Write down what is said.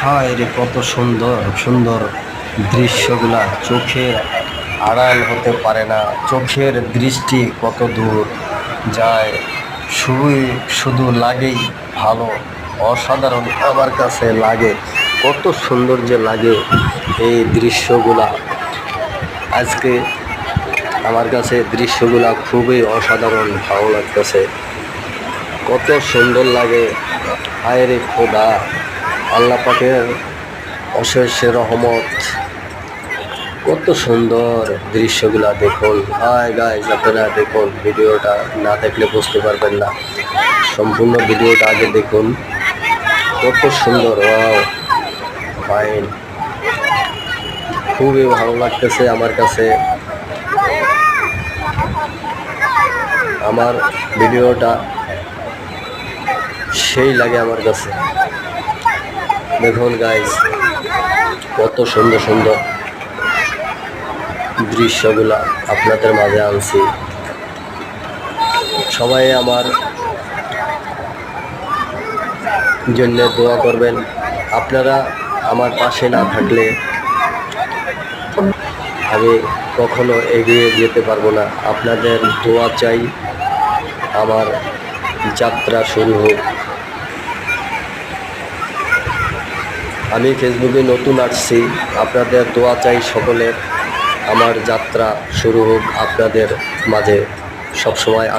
হায় রে, কত সুন্দর সুন্দর দৃশ্যগুলা চোখের আড়াল হতে পারে না। চোখের দৃষ্টি কত দূর যায়, শুধু লাগেই ভালো, অসাধারণ আমার কাছে লাগে। কত সুন্দর যে লাগে এই দৃশ্যগুলা। আজকে আমার কাছে দৃশ্যগুলা খুবই অসাধারণ ভালো লাগতেছে। কত সুন্দর লাগে। হায় রে খোদা, আল্লাহ পাকের অশেষ রহমত। কত সুন্দর দৃশ্যগুলা দেখুন। হায় গাইস, আপনারা দেখুন, ভিডিওটা না দেখলে বুঝতে পারবেন না। সম্পূর্ণ ভিডিওটা আগে দেখুন। কত সুন্দর, ওয়াও, ফাইন। খুবই ভালো লাগতেছে আমার কাছে। আমার ভিডিওটা সেই লাগে আমার কাছে। দেখুন গাইস, কত সুন্দর সুন্দর দৃশ্যগুলা আপনাদের মাঝে আনছি। সবাই আমার জন্য দোয়া করবেন। আপনারা আমার পাশে না থাকলে আমি কখনো এগিয়ে যেতে পারবো না। আপনাদের দোয়া চাই, আমার যাত্রা শুরু হোক। আমি ফেসবুকে নতুন আসছি, আপনাদের দোয়া চাই সকলের। আমার যাত্রা শুরু হোক আপনাদের মাঝে সবসময়।